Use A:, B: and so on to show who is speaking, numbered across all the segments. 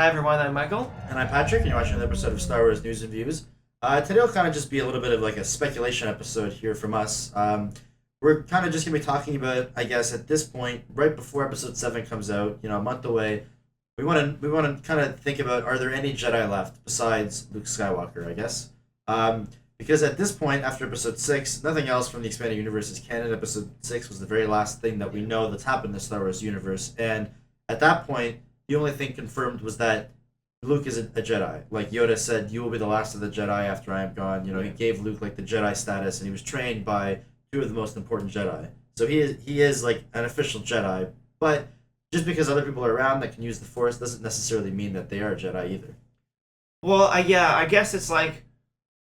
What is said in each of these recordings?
A: Hi everyone, I'm Michael.
B: And I'm Patrick, and you're watching another episode of Star Wars News and Views. Today will kind of just be a little bit of like a speculation episode here from us. We're kind of just going to be talking about, I guess, at this point, right before Episode 7 comes out, a month away, we want to kind of think about, are there any Jedi left besides Luke Skywalker, I guess? Because at this point, after Episode 6, nothing else from the expanded universe is canon. Episode 6 was the very last thing that we know that's happened in the Star Wars universe. And at that point, the only thing confirmed was that Luke is a Jedi. Like Yoda said, "You will be the last of the Jedi after I am gone." He gave Luke like the Jedi status, and he was trained by two of the most important Jedi. So he is like an official Jedi. But just because other people are around that can use the Force doesn't necessarily mean that they are a Jedi either.
A: Well, I guess it's like,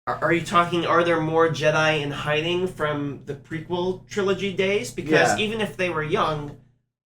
A: are you talking? Are there more Jedi in hiding from the prequel trilogy days? Because even if they were young,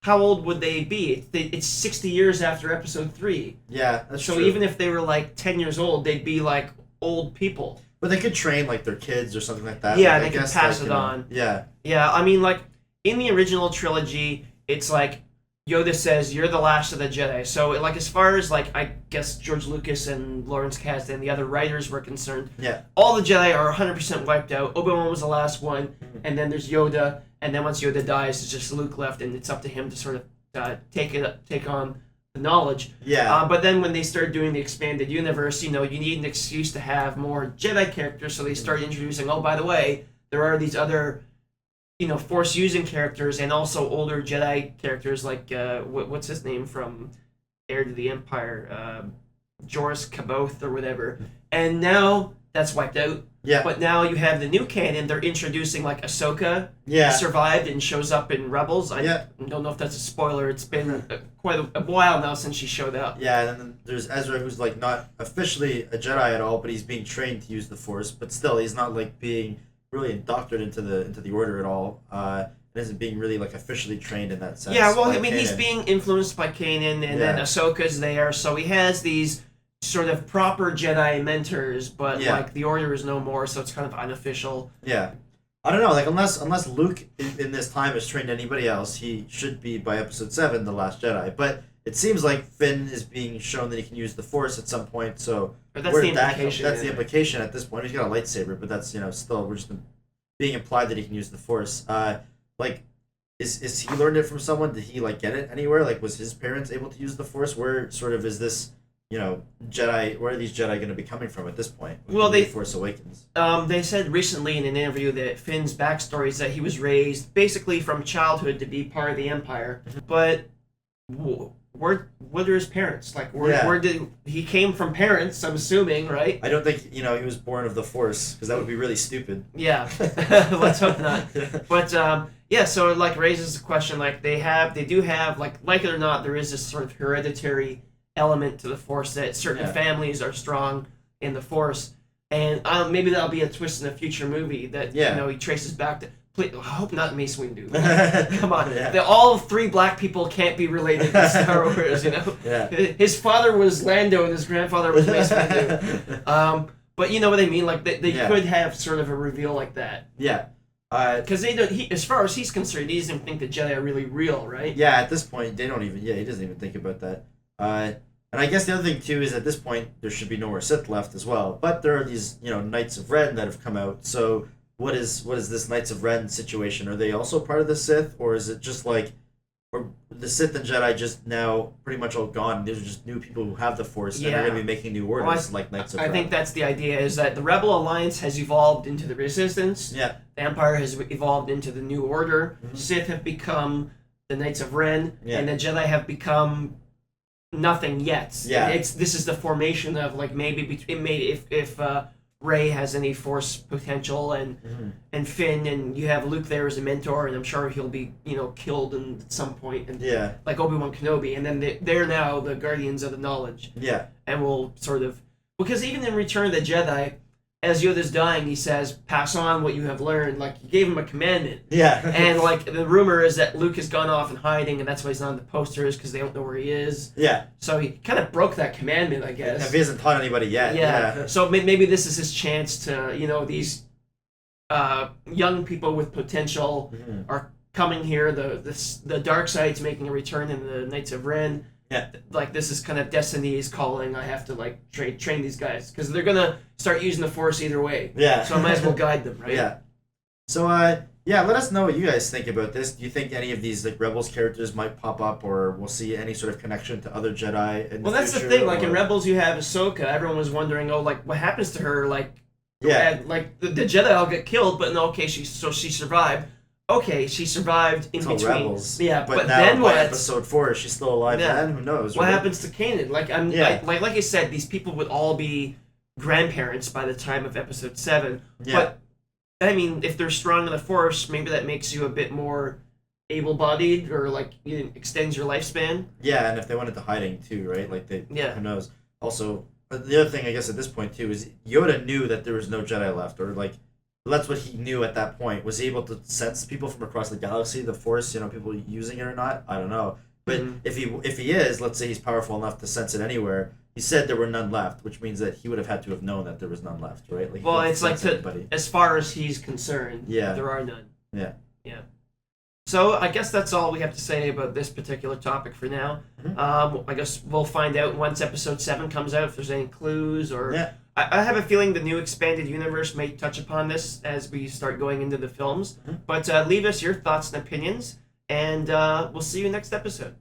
A: how old would they be? It's 60 years after Episode 3.
B: Yeah, that's
A: so
B: true.
A: So even if they were like 10 years old, they'd be like old people.
B: But they could train like their kids or something like that.
A: Yeah,
B: like,
A: they could pass it on.
B: Yeah.
A: Yeah, I mean, like, in the original trilogy, it's like Yoda says, "You're the last of the Jedi." So, like, as far as, like, I guess George Lucas and Lawrence Kasdan and the other writers were concerned, all the Jedi are 100% wiped out. Obi-Wan was the last one, and then there's Yoda, and then once Yoda dies, it's just Luke left, and it's up to him to sort of take on the knowledge.
B: Yeah.
A: But then when they started doing the expanded universe, you need an excuse to have more Jedi characters, so they started introducing, oh, by the way, there are these other, Force-using characters and also older Jedi characters like, what's his name from Heir to the Empire? Joris C'baoth or whatever. And now that's wiped out.
B: Yeah.
A: But now you have the new canon. They're introducing like Ahsoka survived and shows up in Rebels. I don't know if that's a spoiler. It's been quite a while now since she showed up.
B: Yeah, and then there's Ezra, who's like not officially a Jedi at all, but he's being trained to use the Force. But still, he's not like being really indoctrinated into the Order at all. Isn't being really like officially trained in that sense.
A: Yeah, well, I mean, he's being influenced by Kanan, and then Ahsoka's there, so he has these sort of proper Jedi mentors, but like the Order is no more, so it's kind of unofficial.
B: Yeah, I don't know. Like unless Luke in this time has trained anybody else, he should be by Episode 7 the Last Jedi. But it seems like Finn is being shown that he can use the Force at some point. So
A: but that's the implication.
B: That's the implication at this point. He's got a lightsaber, but that's still we're just being implied that he can use the Force. Like, is he learned it from someone? Did he like get it anywhere? Like, was his parents able to use the Force? Where sort of is this? Jedi. Where are these Jedi going to be coming from at this point?
A: Well,
B: Force Awakens.
A: They said recently in an interview that Finn's backstory is that he was raised basically from childhood to be part of the Empire, but what are his parents? Like, where did he came from? Parents, I'm assuming, right?
B: I don't think he was born of the Force, because that would be really stupid.
A: Yeah, let's hope not. But so it like raises the question. Like they do have like it or not, there is this sort of hereditary element to the Force that certain families are strong in the Force, and maybe that'll be a twist in a future movie that he traces back to. Please, I hope not Mace Windu. Come on, all three black people can't be related to Star Wars. His father was Lando and his grandfather was Mace Windu. But you know what I mean? Like they could have sort of a reveal like that.
B: Yeah.
A: Because they don't. As far as he's concerned, he doesn't even think the Jedi are really real, right?
B: Yeah. At this point, they don't even. Yeah, he doesn't even think about that. And I guess the other thing too is at this point there should be no more Sith left as well. But there are these Knights of Ren that have come out. So what is this Knights of Ren situation? Are they also part of the Sith, or is it just like, or the Sith and Jedi just now pretty much all gone? These are just new people who have the Force and are going to be making new orders like Knights of Ren.
A: I think that's the idea, is that the Rebel Alliance has evolved into the Resistance.
B: Yeah.
A: The Empire has evolved into the New Order. Mm-hmm. Sith have become the Knights of Ren, and the Jedi have become nothing yet.
B: Yeah.
A: This is the formation of like maybe if Rey has any Force potential and Finn, and you have Luke there as a mentor, and I'm sure he'll be killed at some point, and like Obi-Wan Kenobi, and then they're now the Guardians of the Knowledge.
B: Yeah.
A: And will sort of, because even in Return of the Jedi, as Yoda's dying, he says, "Pass on what you have learned." Like, he gave him a commandment.
B: Yeah.
A: And, like, the rumor is that Luke has gone off in hiding, and that's why he's not on the posters, because they don't know where he is.
B: Yeah.
A: So he kind of broke that commandment, I guess.
B: If he hasn't taught anybody yet.
A: Yeah. So maybe this is his chance to, these young people with potential are coming here. The dark side's making a return in the Knights of Ren.
B: Yeah.
A: Like this is kind of destiny's calling. I have to like train these guys because they're gonna start using the Force either way.
B: Yeah.
A: So I might as well guide them, right?
B: Yeah. So yeah, let us know what you guys think about this. Do you think any of these like Rebels characters might pop up, or we'll see any sort of connection to other Jedi?
A: Well, that's the thing. Like in Rebels, you have Ahsoka. Everyone was wondering, oh, like what happens to her? Like, like the Jedi all get killed, but no, okay, she survived. Okay, she survived in between.
B: Rebels.
A: Yeah, but
B: now,
A: then what?
B: Episode 4, is she still alive then? Who knows?
A: What
B: right?
A: happens to Kanan? Like like I said, these people would all be grandparents by the time of Episode 7.
B: Yeah.
A: But I mean, if they're strong in the Force, maybe that makes you a bit more able-bodied, or like it extends your lifespan.
B: Yeah, and if they went into hiding too, right? Like who knows? Also, the other thing I guess at this point too is Yoda knew that there was no Jedi left, or like that's what he knew at that point. Was he able to sense people from across the galaxy, the Force? People using it or not? I don't know. But if he is, let's say he's powerful enough to sense it anywhere. He said there were none left, which means that he would have had to have known that there was none left, right? Like,
A: well, it's like as far as he's concerned, there are none.
B: Yeah.
A: Yeah. So I guess that's all we have to say about this particular topic for now. I guess we'll find out once Episode 7 comes out if there's any clues or.
B: Yeah.
A: I have a feeling the new expanded universe may touch upon this as we start going into the films. But leave us your thoughts and opinions, and we'll see you next episode.